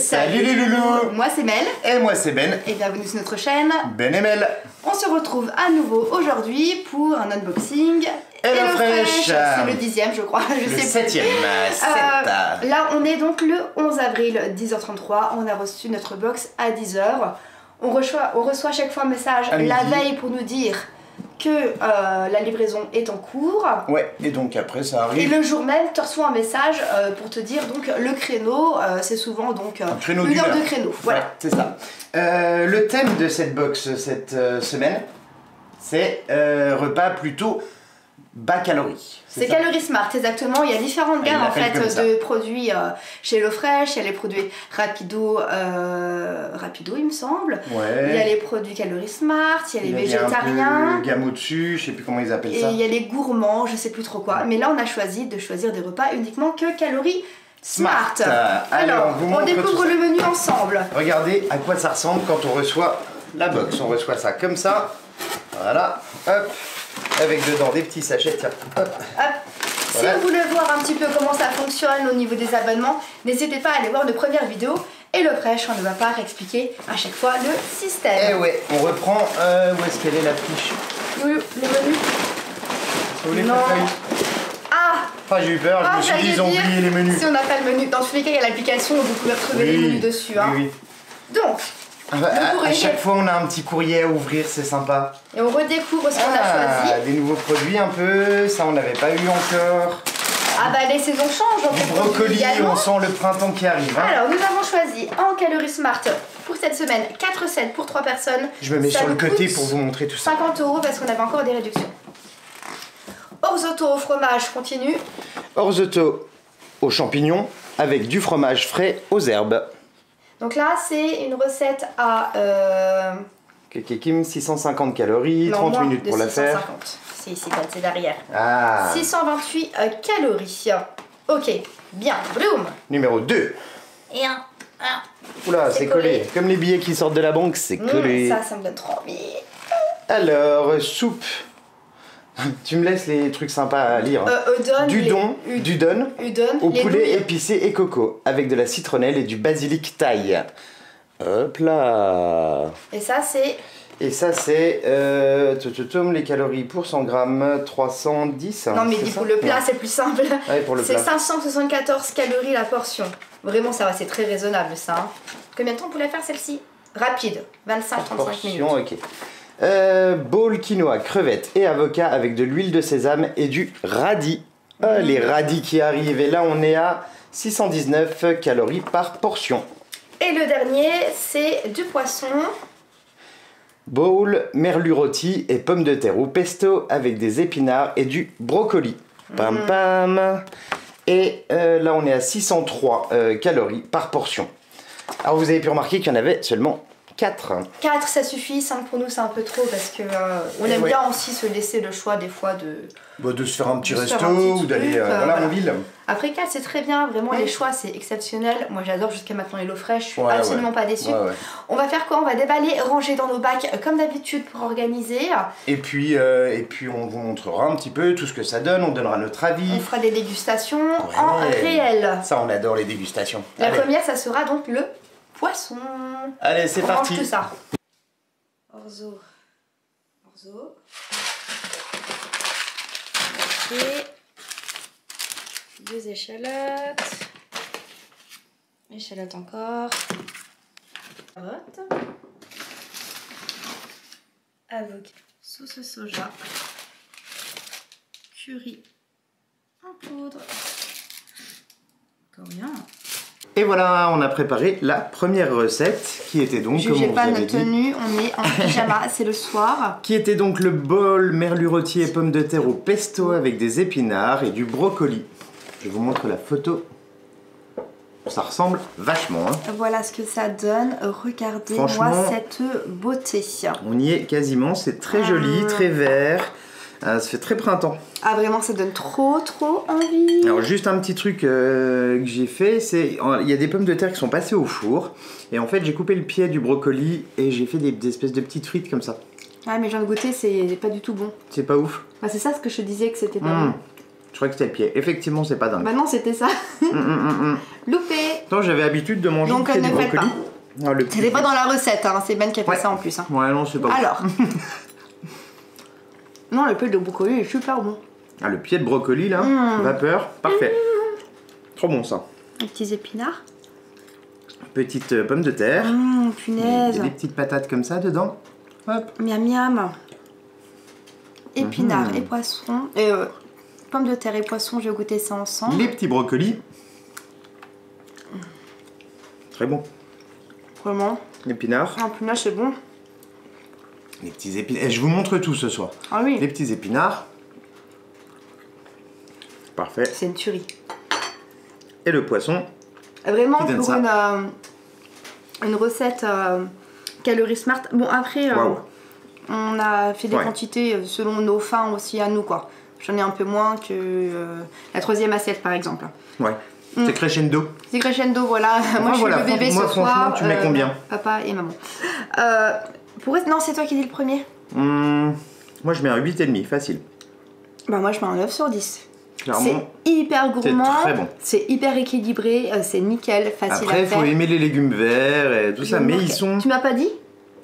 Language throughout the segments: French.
Salut les loulous. Moi c'est Mel. Et moi c'est Ben. Et bienvenue sur notre chaîne Ben et Mel. On se retrouve à nouveau aujourd'hui pour un unboxing HelloFresh. C'est le 10e je crois, je sais plus. 7e. Là on est donc le 11 avril 10h33, on a reçu notre box à 10h. On reçoit à chaque fois un message la veille pour nous dire que la livraison est en cours. Ouais, et donc après ça arrive. Et le jour même, tu reçois un message pour te dire donc le créneau, c'est souvent donc un créneau une heure de créneau. Voilà, ouais, c'est ça. Le thème de cette box cette semaine, c'est repas plutôt bas calories. C'est Calorie Smart, exactement. Il y a différentes gammes en fait de produits chez HelloFresh. Il y a les produits Rapido, il me semble. Ouais. Il y a les produits Calorie Smart, il y a les végétariens. Il y a gamme au-dessus, je sais plus comment ils appellent ça. Et il y a les gourmands, je sais plus trop quoi. Mais là, on a choisi de choisir des repas uniquement que Calorie Smart. Alors, on découvre le menu ensemble. Regardez à quoi ça ressemble quand on reçoit la box. On reçoit ça comme ça. Voilà. Hop. Avec dedans des petits sachets, tiens. Hop. Si vous voulez voir un petit peu comment ça fonctionne au niveau des abonnements, n'hésitez pas à aller voir nos premières vidéos. Et HelloFresh, on ne va pas expliquer à chaque fois le système. Et ouais, on reprend. Où est-ce qu'elle est la fiche? Le menu. Vous voulez non. J'ai eu peur, je me suis dit ils ont oublié les menus. Si on n'a pas le menu, dans tous les cas il y a l'application où vous pouvez retrouver les menus dessus. Hein. Oui. Donc, à chaque fois on a un petit courrier à ouvrir, c'est sympa. Et on redécouvre ce qu'on a choisi. Des nouveaux produits un peu, ça on n'avait pas eu encore. Ah bah les saisons changent. Du brocoli, on sent le printemps qui arrive. Hein. Alors nous avons choisi en Calorie Smart pour cette semaine 4 recettes pour 3 personnes. Je me mets sur le côté pour vous montrer tout ça. 50 € parce qu'on avait encore des réductions. Orzoto au fromage continue. Orzoto aux champignons avec du fromage frais aux herbes. Donc là c'est une recette à... Kekekim, 650 calories, non, 30 minutes pour la faire. C'est ici, c'est derrière. 628 calories. Ok, bien, bloom. Numéro 2. Et un. Oula, c'est collé. Comme les billets qui sortent de la banque, c'est collé. Ça me donne trop envie. Alors, soupe. Tu me laisses les trucs sympas à lire. Udon au poulet épicé et coco, avec de la citronnelle et du basilic thaï. Hop là. Et ça c'est... les calories pour 100 grammes, 310. Non mais du coup le plat c'est plus simple. Ouais, pour le plat. C'est 574 calories la portion. Vraiment ça va, c'est très raisonnable ça. Hein. Combien de temps on pouvait faire celle-ci? Rapide, 25-35 minutes. Ok. Bowl quinoa, crevettes et avocat avec de l'huile de sésame et du radis. Les radis qui arrivent. Et là on est à 619 calories par portion. Et le dernier, c'est du poisson. Bowl, merlu rôti et pommes de terre ou pesto avec des épinards et du brocoli. Pam pam. Et là, on est à 603 calories par portion. Alors, vous avez pu remarquer qu'il y en avait seulement 4. 4, ça suffit. 5 pour nous, c'est un peu trop parce que on aime bien aussi se laisser le choix des fois de se faire un petit resto ou d'aller en ville. Après 4 c'est très bien, vraiment les choix c'est exceptionnel. Moi j'adore jusqu'à maintenant HelloFresh, je suis absolument pas déçue. On va faire quoi? On va déballer, ranger dans nos bacs comme d'habitude pour organiser. Et puis on vous montrera un petit peu tout ce que ça donne, on donnera notre avis. On fera des dégustations en réel. Ça on adore les dégustations. La première ça sera donc le poisson. Allez c'est parti. On mange tout ça. Orzo. Et 2 échalotes. Échalotes encore. Carotte. Avocat. Sauce soja. Curry en poudre. Coriandre. Et voilà, on a préparé la première recette qui était donc, comme on vous avait dit, tenue, on est en pyjama, c'est le soir. Qui était donc le bol merlu rôti et pommes de terre au pesto avec des épinards et du brocoli. Je vous montre la photo. Ça ressemble vachement. Hein. Voilà ce que ça donne. Regardez-moi cette beauté. On y est quasiment, c'est très joli, très vert. Ça fait très printemps. Ah vraiment ça donne trop envie. Alors juste un petit truc que j'ai fait, c'est il y a des pommes de terre qui sont passées au four et en fait j'ai coupé le pied du brocoli et j'ai fait des espèces de petites frites comme ça. Ah mais je viens de goûter, c'est pas du tout bon. C'est pas ouf. Ah, c'est ça ce que je te disais que c'était pas bon. Je crois que c'était le pied. Effectivement, c'est pas dingue. Bah non, c'était ça. Loupé. Non, j'avais l'habitude de manger le pied du brocoli. C'était pas dans la recette, hein. C'est Ben qui a fait ça en plus. Hein. Ouais, non, c'est pas Alors. Non, le pied de brocoli est super bon. Ah, le pied de brocoli là, vapeur, parfait. Trop bon ça. Les petits épinards. Petite pomme de terre. Punaise. Il y a des petites patates comme ça dedans. Hop. Miam miam. Épinards et poissons. Pommes de terre et poissons, je vais goûter ça ensemble. Les petits brocolis. Très bon. Vraiment. Épinards. Ah, punaise, c'est bon. Les petits épinards. Et je vous montre tout ce soir. Ah oui. Les petits épinards. Parfait. C'est une tuerie. Et le poisson. Vraiment pour une recette calories smart. Bon après, on a fait des quantités selon nos fins aussi à nous quoi. J'en ai un peu moins que la troisième assiette par exemple. Ouais. C'est crescendo. C'est crescendo, voilà. Moi je suis le bébé ce soir. Tu mets combien? Papa et maman. Non, c'est toi qui dis le premier. Moi je mets un 8,5, facile. Bah moi je mets un 9 sur 10. C'est hyper gourmand, c'est très bon. C'est hyper équilibré, c'est nickel, facile Après, à faire. Après, il faut aimer les légumes verts et tout ça, mais ils sont... Tu m'as pas dit?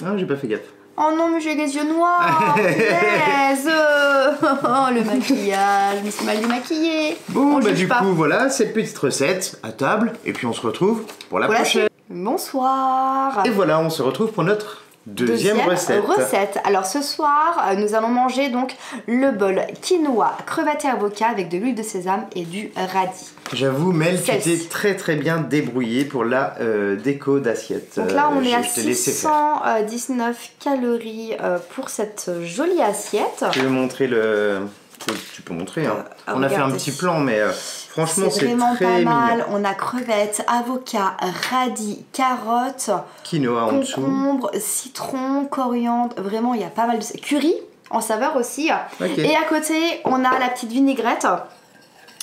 Non, j'ai pas fait gaffe. Oh non, mais j'ai les yeux noirs, punaise. Oh, le maquillage, mais c'est mal démaquillé. Bon, bah du coup, voilà, cette petite recette à table, et puis on se retrouve pour la prochaine. Bonsoir. Et voilà, on se retrouve pour notre deuxième recette. Alors ce soir, nous allons manger donc le bol quinoa, crevettes et avocat avec de l'huile de sésame et du radis. J'avoue, Mel, tu t'es très bien débrouillée pour la déco d'assiette. Donc là, on est à 619 calories pour cette jolie assiette. Je vais montrer le... Tu peux montrer, hein. On a fait un petit plan, mais franchement, c'est vraiment très pas mal. mignon. On a crevettes, avocat, radis, carottes, quinoa en dessous, concombre, citron, coriandre. Vraiment, il y a pas mal de curry en saveur aussi. Okay. Et à côté, on a la petite vinaigrette.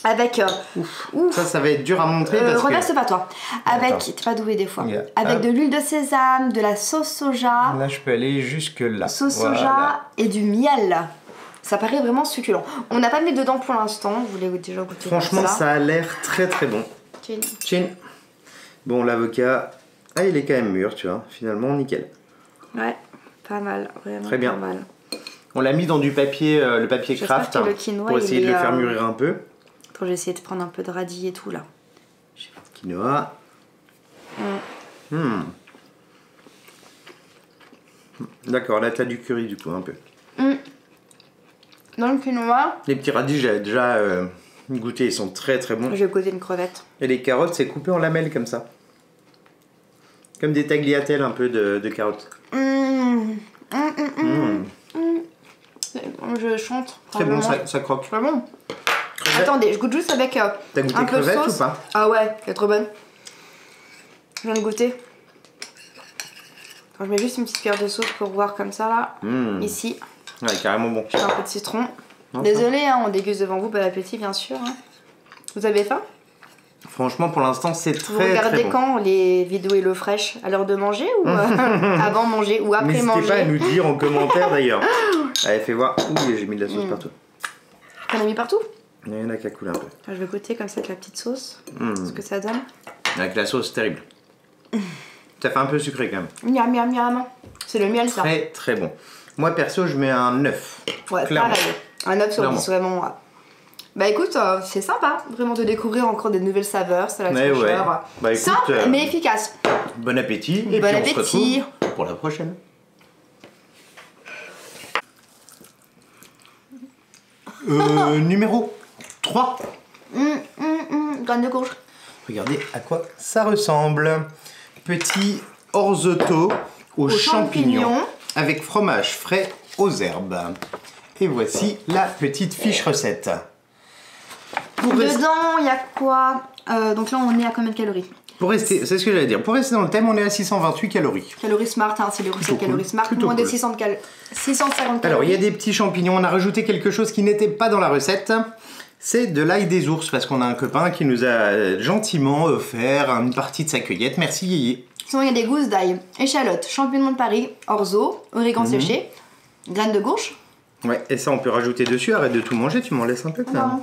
Avec. Ça va être dur à montrer. Reverse pas toi. Avec. T'es pas doué des fois. Yeah. Avec de l'huile de sésame, de la sauce soja. Là, je peux aller jusque là. Sauce soja et du miel. Ça paraît vraiment succulent. On n'a pas mis dedans pour l'instant. Vous voulez déjà goûter? Franchement, ça a l'air très bon. Chin. Bon, l'avocat, il est quand même mûr, tu vois. Finalement, nickel. Ouais, pas mal. Vraiment très bien. Pas mal. On l'a mis dans du papier, le papier craft, pour essayer de le faire mûrir un peu. Attends, je vais essayer de prendre un peu de radis et tout là. Quinoa. D'accord, là, t'as du curry du coup, un peu. Dans le quinoa. Les petits radis, j'ai déjà goûté, ils sont très bons. Je vais goûter une crevette. Et les carottes, c'est coupé en lamelles comme ça. Comme des tagliatelles un peu de carottes. Je chante. Très bon, ça croque. Très bon. Attendez, je goûte juste avec T'as goûté un peu de sauce ou pas? Ah ouais, elle est trop bonne. Je viens de goûter. Attends, je mets juste une petite cuillère de sauce pour voir comme ça là. Ici. Ouais, carrément bon. Je mets un peu de citron. Désolée, on déguste devant vous, bon appétit bien sûr. Vous avez faim? Franchement, pour l'instant, c'est très bon. Vous regardez quand les vidéos HelloFresh? À l'heure de manger ou avant manger ou après manger? N'hésitez pas à nous dire en commentaire d'ailleurs. Allez, fais voir. Ouh, j'ai mis de la sauce partout. T'en as mis partout? Il y en a qu'à couler un peu. Je vais goûter comme ça avec la petite sauce. Ce que ça donne. Avec la sauce, terrible. Ça fait un peu sucré quand même. Miam miam miam. C'est le miel ça. Très bon. Moi perso, je mets un 9. Ouais, clairement. Pareil. Un 9 sur 10 vraiment. Bah écoute, c'est sympa vraiment de découvrir encore des nouvelles saveurs, salade fraîcheur. Ouais. Bah, écoute, simple mais efficace. Bon appétit et bon puis appétit. On se retrouve pour la prochaine. Numéro 3. Graines de courge. Regardez à quoi ça ressemble. Petit orzeau aux champignons avec fromage frais aux herbes. Et voici la petite fiche recette. Dedans, il y a quoi? Donc là, on est à combien de calories? Pour rester, c'est ce que j'allais dire. Pour rester dans le thème, on est à 628 calories. Calories smart, hein, c'est les recettes calories smart. Moins de 650 calories. Alors, il y a des petits champignons. On a rajouté quelque chose qui n'était pas dans la recette. C'est de l'ail des ours, parce qu'on a un copain qui nous a gentiment offert une partie de sa cueillette. Merci Yéyé. Sinon, il y a des gousses d'ail, échalotes, champignons de Paris, orzo, origan séché, graines de courge. Ouais, et ça, on peut rajouter dessus. Arrête de tout manger, tu m'en laisses un peu quand même.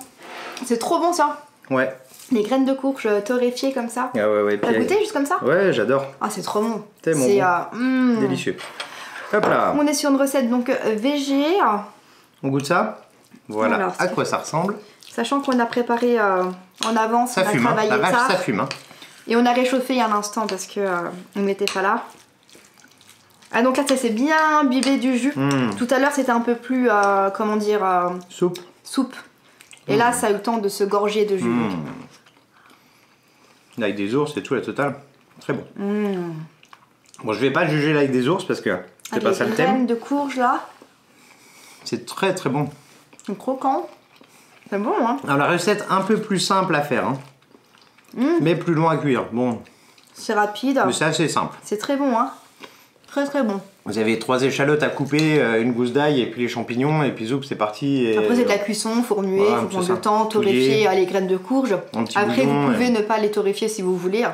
C'est trop bon ça. Ouais. Les graines de courge torréfiées comme ça. Ah ouais, T'as goûté juste comme ça? Ouais, j'adore. Ah, c'est trop bon. C'est délicieux. Hop là. On est sur une recette donc végé. On goûte ça. Voilà. Alors, à quoi ça ressemble. Sachant qu'on a préparé en avance, ça fume, la vache, ça fume. Et on a réchauffé il y a un instant parce que on n'était pas là. Ah donc là ça s'est bien imbibé du jus. Tout à l'heure c'était un peu plus, comment dire... Soupe. Et là ça a eu le temps de se gorger de jus. L'ail des ours et tout la totale. Très bon. Bon je vais pas juger l'ail des ours parce que c'est pas ça le thème. Les graines de courge là. C'est très très bon. C'est croquant. C'est bon hein. Alors la recette un peu plus simple à faire. Hein. Mais plus long à cuire. Bon. C'est rapide. Mais c'est assez simple. C'est très bon hein. Très très bon. Vous avez 3 échalotes à couper, une gousse d'ail et puis les champignons et puis zoup c'est parti. Et... Après c'est de la cuisson, faut remuer, faut prendre le temps, torréfier les graines de courge. Après vous pouvez ne pas les torréfier si vous voulez.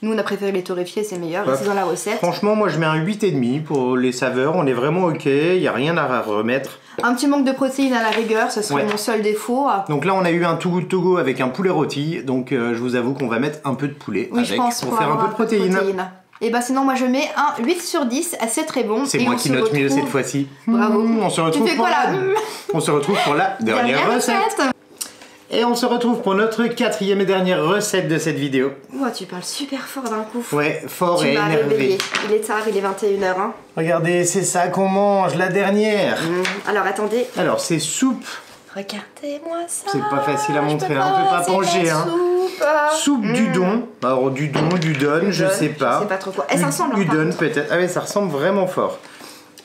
Nous on a préféré les torréfier, c'est meilleur, c'est dans la recette. Franchement moi je mets un 8,5 pour les saveurs, on est vraiment ok, il n'y a rien à remettre. Un petit manque de protéines à la rigueur, ce serait mon seul défaut. Donc là on a eu un Too Good To Go avec un poulet rôti, donc je vous avoue qu'on va mettre un peu de poulet avec pour faire un peu de protéines. Et bah sinon moi je mets un 8 sur 10, c'est très bon. C'est moi qui note mieux cette fois-ci. Bravo. On se retrouve pour la dernière recette. Et on se retrouve pour notre 4e et dernière recette de cette vidéo. Oh, tu parles super fort d'un coup. Ouais, fort et énervé. Il est tard, il est 21h. Hein. Regardez, c'est ça qu'on mange, la dernière. Alors attendez. Alors c'est soupe. Regardez-moi ça. C'est pas facile à montrer, on peut pas pencher. Soupe d'udon. Alors d'udon, d'udon, je sais pas. Je sais pas trop quoi. Ça ressemble. Udon peut-être. Ah ouais, ça ressemble vraiment fort.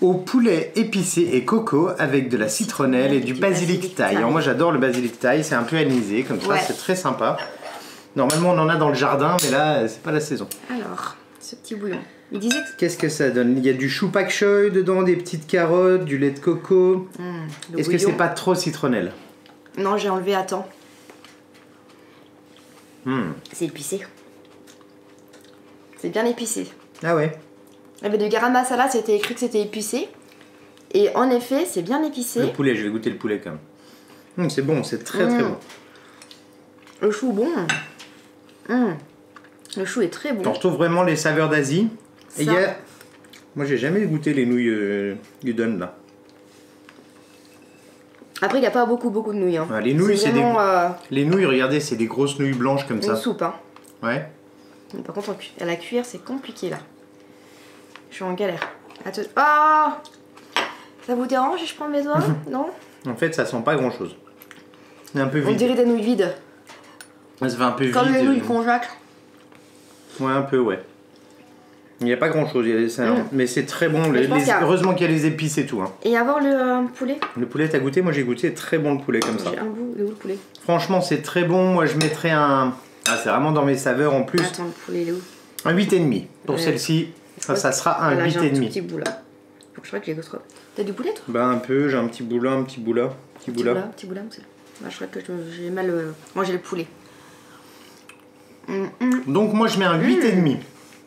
Au poulet épicé et coco avec de la citronnelle et du basilic thaï. Alors moi j'adore le basilic thaï, c'est un peu anisé comme ça, c'est très sympa. Normalement on en a dans le jardin, mais là c'est pas la saison. Alors, ce petit bouillon. Il disait que... Qu'est-ce que ça donne? Il y a du chou pak choy dedans, des petites carottes, du lait de coco. Est-ce que c'est pas trop citronnelle? Non, j'ai enlevé à temps. C'est épicé. C'est bien épicé. Ah ouais. Il y avait du garam masala, c'était écrit que c'était épicé. Et en effet, c'est bien épicé. Le poulet, je vais goûter le poulet quand même. C'est bon, c'est très très bon. Le chou, bon. Le chou est très bon. On retrouve vraiment les saveurs d'Asie. Et il y a... Moi, j'ai jamais goûté les nouilles udon là. Après, il n'y a pas beaucoup de nouilles. Hein. Les nouilles, c'est des... Les nouilles, regardez, c'est des grosses nouilles blanches comme ça. Une soupe, hein. Ouais. Mais par contre, à la cuire, c'est compliqué là. Je suis en galère. Ah, ça vous dérange si je prends mes doigts? Non? En fait, ça sent pas grand chose. C'est un peu vide. On dirait des nouilles vides. Ça fait un peu vide. Comme les nouilles Conjac. Ouais, un peu, ouais. Il n'y a pas grand chose, mais c'est très bon. Heureusement qu'il y a les épices et tout. Hein. Et avoir le poulet? Le poulet, t'as goûté? Moi j'ai goûté, très bon le poulet comme ça. J'ai un bout, il est où le poulet? Franchement, c'est très bon. Moi je mettrais un. Ah, c'est vraiment dans mes saveurs en plus. Attends, le poulet, il est où? Un 8,5. Pour celle-ci, ça sera un 8,5. J'ai un petit bout là. Faut que je crois que j'ai d'autres. T'as du poulet toi? Bah, un peu, j'ai un petit bout là, un petit bout là. Petit bout là, c'est là. Bah, je crois que j'ai mal. Moi j'ai le poulet. Donc, moi je mets un 8,5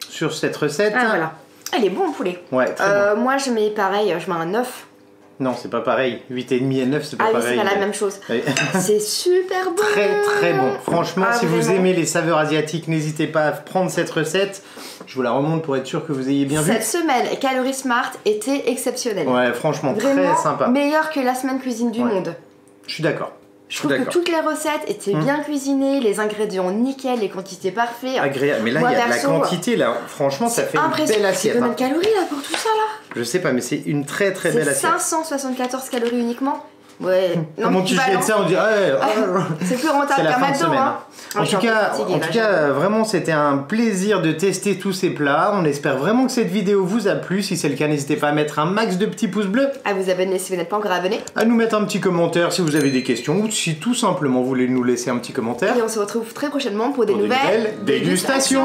sur cette recette. Ah, voilà. Elle est bon le poulet. Ouais, très bon. Moi je mets pareil, je mets un 9. Non, c'est pas pareil. 8,5 et 9, c'est pas pareil. Ah oui, c'est pas la même chose. C'est super bon. Très très bon. Franchement, si vous aimez les saveurs asiatiques, n'hésitez pas à prendre cette recette. Je vous la remonte pour être sûr que vous ayez bien vu. Cette semaine, Calorie Smart était exceptionnelle. Ouais, franchement, vraiment très sympa. Meilleure que la semaine cuisine du monde. Je suis d'accord. Je trouve que toutes les recettes étaient bien cuisinées, les ingrédients nickel, les quantités parfaites. Agréable. Mais là, il y a de la quantité, là. Franchement, ça fait une belle assiette. Combien de calories là pour tout ça là? Je sais pas, mais c'est une très très belle assiette. 574 calories uniquement. Ouais. Comment tu jettes ça? On dit c'est plus rentable qu'un McDo. Hein. En tout cas, vraiment, c'était un plaisir de tester tous ces plats. On espère vraiment que cette vidéo vous a plu. Si c'est le cas, n'hésitez pas à mettre un max de petits pouces bleus. À vous abonner si vous n'êtes pas encore abonné. À nous mettre un petit commentaire si vous avez des questions ou si tout simplement vous voulez nous laisser un petit commentaire. Et on se retrouve très prochainement pour des nouvelles dégustations.